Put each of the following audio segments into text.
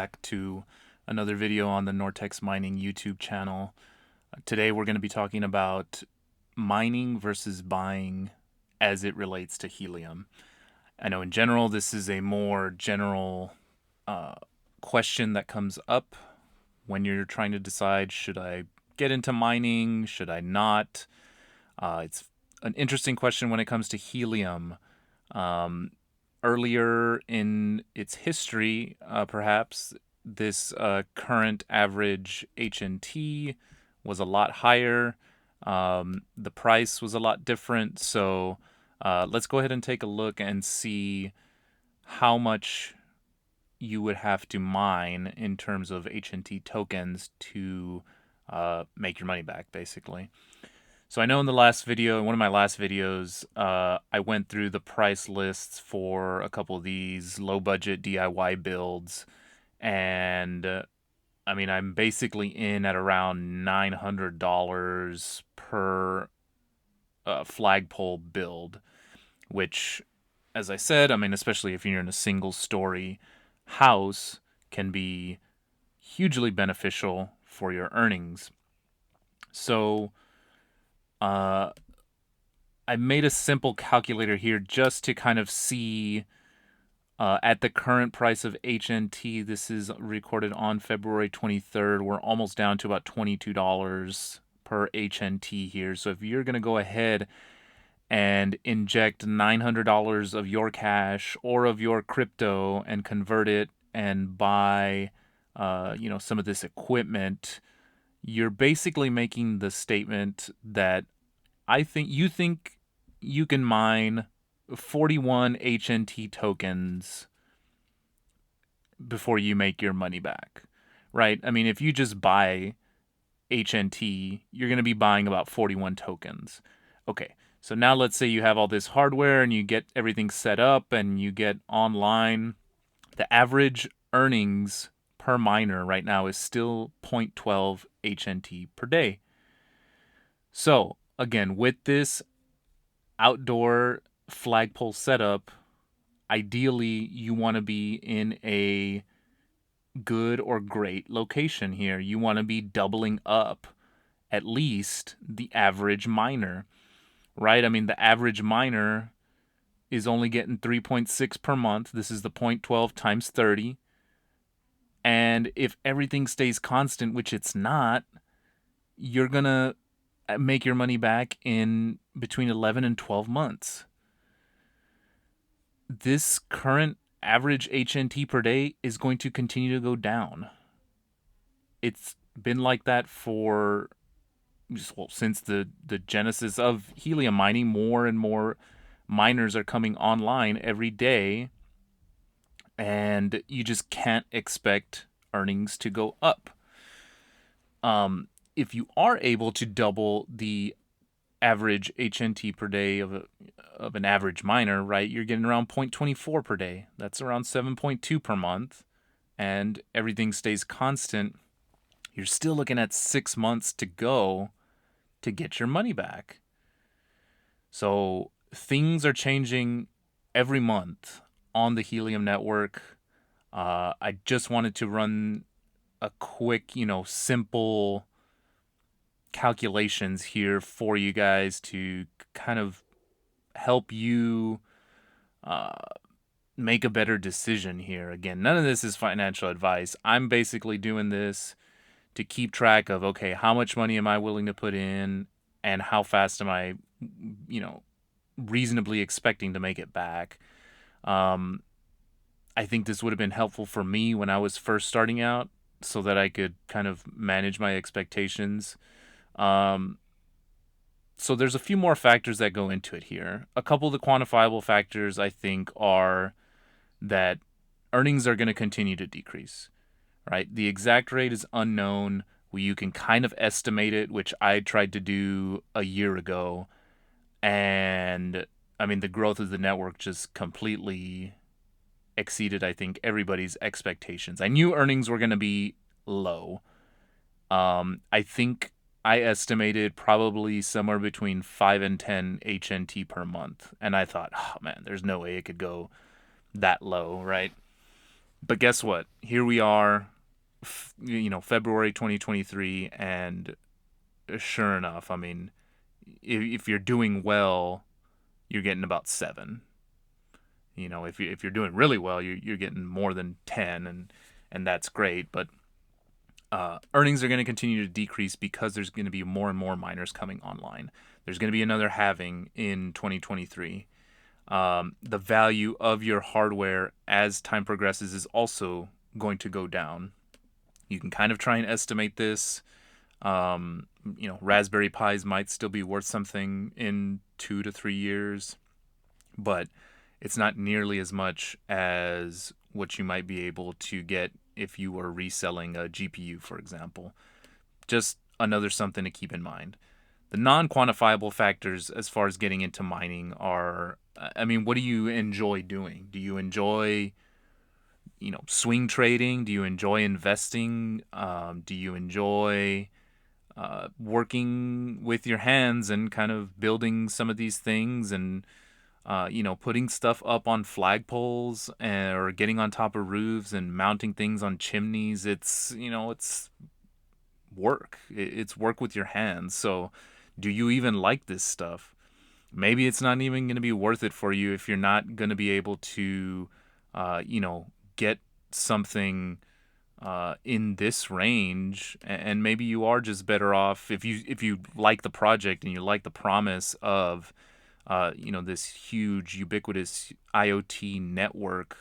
Back to another video on the Nortex Mining YouTube channel. Today we're going to be talking about mining versus buying as it relates to helium. I know in general this is a more general question that comes up when you're trying to decide, should I get into mining, should I not? It's an interesting question when it comes to helium. Earlier in its history, perhaps, this current average HNT was a lot higher. The price was a lot different. So let's go ahead and take a look and see how much you would have to mine in terms of HNT tokens to make your money back, basically. So I know in the last video, in one of my last videos, I went through the price lists for a couple of these low budget DIY builds, and I'm basically in at around $900 per flagpole build, which, as I said, especially if you're in a single story house, can be hugely beneficial for your earnings. So I made a simple calculator here just to kind of see at the current price of HNT. This is recorded on February 23rd. We're almost down to about $22 per HNT here. So if you're going to go ahead and inject $900 of your cash or of your crypto and convert it and buy some of this equipment, you're basically making the statement that I think you can mine 41 HNT tokens before you make your money back, right? If you just buy HNT, you're going to be buying about 41 tokens. Okay, so now let's say you have all this hardware and you get everything set up and you get online. The average earnings per miner right now is still 0.12 HNT per day. So again, with this outdoor flagpole setup, ideally you want to be in a good or great location here. You want to be doubling up at least the average miner, right? The average miner is only getting 3.6 per month. This is the 0.12 times 30. And if everything stays constant, which it's not, you're going to make your money back in between 11 and 12 months. This current average HNT per day is going to continue to go down. It's been like that since the genesis of helium mining. More and more miners are coming online every day, and you just can't expect earnings to go up. If you are able to double the average HNT per day of an average miner, right, you're getting around 0.24 per day. That's around 7.2 per month, and everything stays constant. You're still looking at 6 months to go to get your money back. So things are changing every month on the Helium network. I just wanted to run a quick, simple calculations here for you guys to kind of help you make a better decision here. Again, none of this is financial advice. I'm basically doing this to keep track of, okay, how much money am I willing to put in and how fast am I, reasonably expecting to make it back. I think this would have been helpful for me when I was first starting out so that I could kind of manage my expectations. So there's a few more factors that go into it here. A couple of the quantifiable factors, I think, are that earnings are going to continue to decrease, right? The exact rate is unknown. You can kind of estimate it, which I tried to do a year ago. And the growth of the network just completely exceeded, I think, everybody's expectations. I knew earnings were going to be low. I think I estimated probably somewhere between 5 and 10 HNT per month. And I thought, oh man, there's no way it could go that low, right? But guess what? Here we are, February 2023, and sure enough, I mean, if you're doing well, you're getting about 7. If you're doing really well, you're getting more than 10, and that's great. But earnings are going to continue to decrease because there's going to be more and more miners coming online. There's going to be another halving in 2023. The value of your hardware as time progresses is also going to go down. You can kind of try and estimate this. Raspberry Pis might still be worth something in 2 to 3 years, but it's not nearly as much as what you might be able to get if you were reselling a GPU, for example. Just another something to keep in mind. The non quantifiable factors as far as getting into mining are, I mean, what do you enjoy doing? Do you enjoy, swing trading? Do you enjoy investing? Do you enjoy working with your hands and kind of building some of these things and putting stuff up on flagpoles or getting on top of roofs and mounting things on chimneys? It's work. It's work with your hands. So, do you even like this stuff? Maybe it's not even going to be worth it for you if you're not going to be able to, uh, you know, get something in this range, and maybe you are just better off if you like the project and you like the promise of this huge ubiquitous IoT network.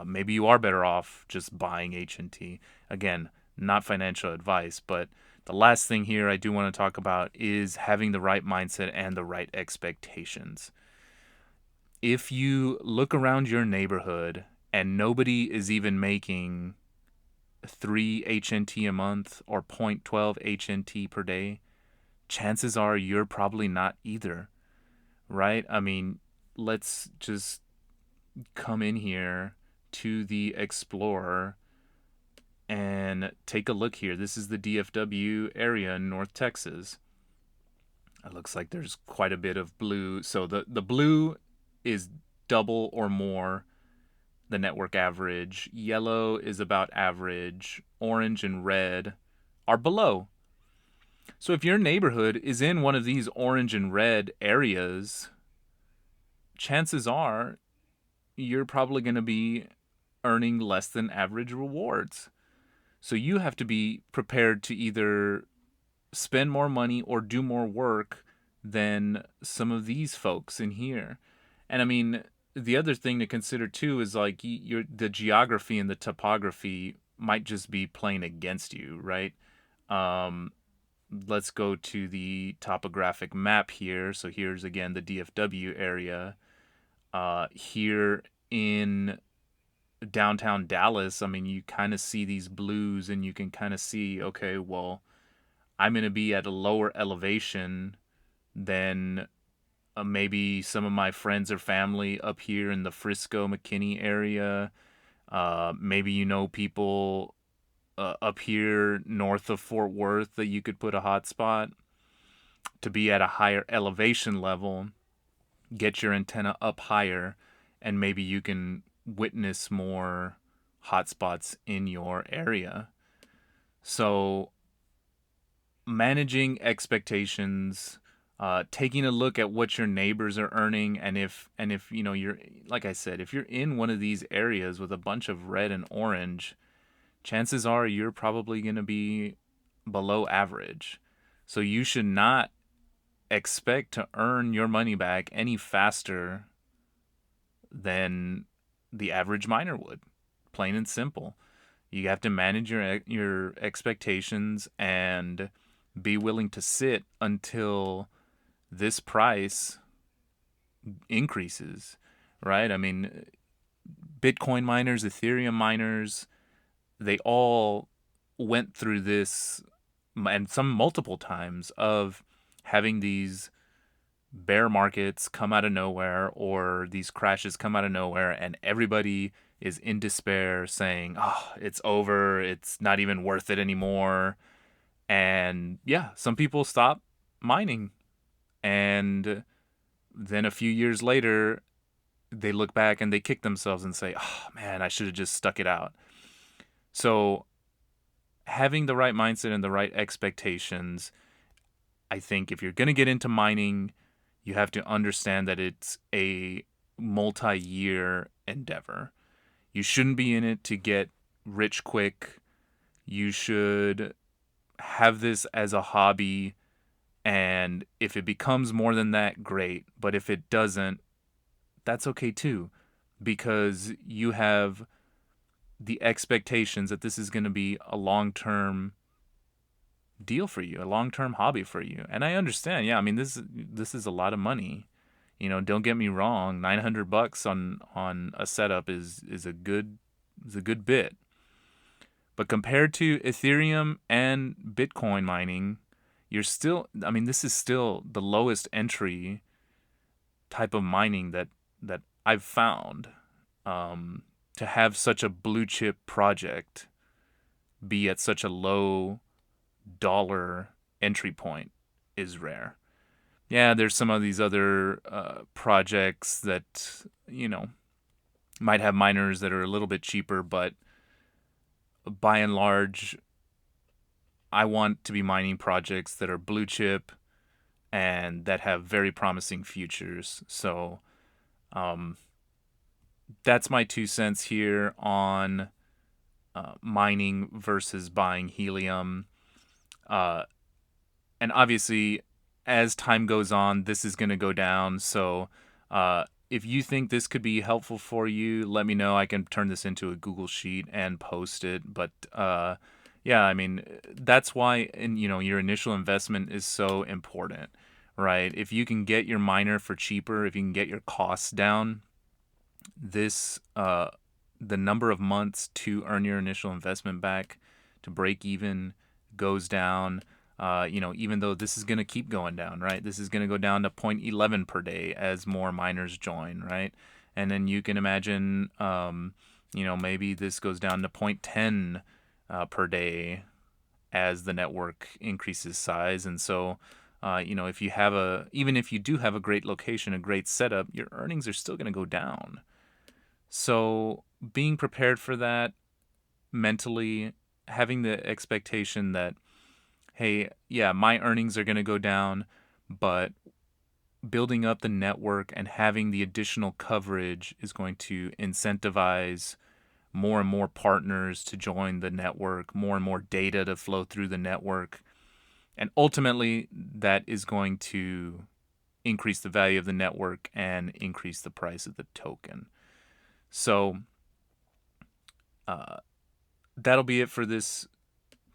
Maybe you are better off just buying HNT. Again, not financial advice, but the last thing here I do want to talk about is having the right mindset and the right expectations. If you look around your neighborhood and nobody is even making 3 HNT a month or 0.12 HNT per day, chances are you're probably not either, right? I mean, let's just come in here to the Explorer and take a look here. This is the DFW area in North Texas. It looks like there's quite a bit of blue. So the blue is double or more the network average. Yellow is about average. Orange and red are below. So if your neighborhood is in one of these orange and red areas, chances are you're probably going to be earning less than average rewards. So you have to be prepared to either spend more money or do more work than some of these folks in here. And I mean, the other thing to consider too is like the geography and the topography might just be playing against you, right? Um, let's go to the topographic map here. So here's again the DFW area. Here in downtown Dallas, I mean, you kind of see these blues and you can kind of see, okay, well, I'm going to be at a lower elevation than maybe some of my friends or family up here in the Frisco, McKinney area. Maybe people up here north of Fort Worth that you could put a hotspot to be at a higher elevation level, get your antenna up higher, and maybe you can witness more hotspots in your area. So, managing expectations, taking a look at what your neighbors are earning, and if you're, like I said, if you're in one of these areas with a bunch of red and orange, chances are you're probably going to be below average. So you should not expect to earn your money back any faster than the average miner would. Plain and simple. You have to manage your expectations and be willing to sit until this price increases, right? I mean, Bitcoin miners, Ethereum miners, they all went through this, and some multiple times, of having these bear markets come out of nowhere or these crashes come out of nowhere, and everybody is in despair saying, oh, it's over, it's not even worth it anymore. And yeah, some people stop mining, and then a few years later they look back and they kick themselves and say, oh man, I should have just stuck it out. So having the right mindset and the right expectations, I think if you're going to get into mining, you have to understand that it's a multi-year endeavor. You shouldn't be in it to get rich quick. You should have this as a hobby, and if it becomes more than that, great. But if it doesn't, that's okay too, because you have the expectations that this is going to be a long-term deal for you, a long-term hobby for you. And I understand. Yeah, I mean this is a lot of money. You know, don't get me wrong, $900 on a setup is a good bit. But compared to Ethereum and Bitcoin mining, you're still, I mean, this is still the lowest entry type of mining that I've found. To have such a blue chip project be at such a low dollar entry point is rare. Yeah, there's some of these other projects that, you know, might have miners that are a little bit cheaper, but by and large, I want to be mining projects that are blue chip and that have very promising futures. So um, that's my 2 cents here on mining versus buying helium. Uh, and obviously, as time goes on, this is going to go down. So if you think this could be helpful for you, let me know. I can turn this into a Google sheet and post it. But yeah, I mean, that's why your initial investment is so important, right? If you can get your miner for cheaper, if you can get your costs down, this the number of months to earn your initial investment back to break even goes down. Even though this is going to keep going down, right? This is going to go down to 0.11 per day as more miners join, right? And then you can imagine, maybe this goes down to 0.10 per day as the network increases size. And so, if you have even if you do have a great location, a great setup, your earnings are still going to go down. So being prepared for that mentally, having the expectation that, hey, yeah, my earnings are going to go down, but building up the network and having the additional coverage is going to incentivize more and more partners to join the network, more and more data to flow through the network. And ultimately, that is going to increase the value of the network and increase the price of the token. So that'll be it for this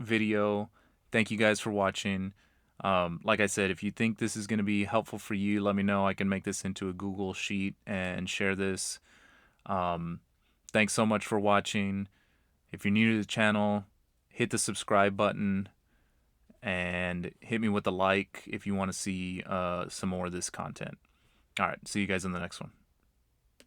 video. Thank you guys for watching. Like I said, if you think this is going to be helpful for you, let me know. I can make this into a Google sheet and share this. Thanks so much for watching. If you're new to the channel, hit the subscribe button and hit me with a like if you want to see some more of this content. All right, see you guys in the next one.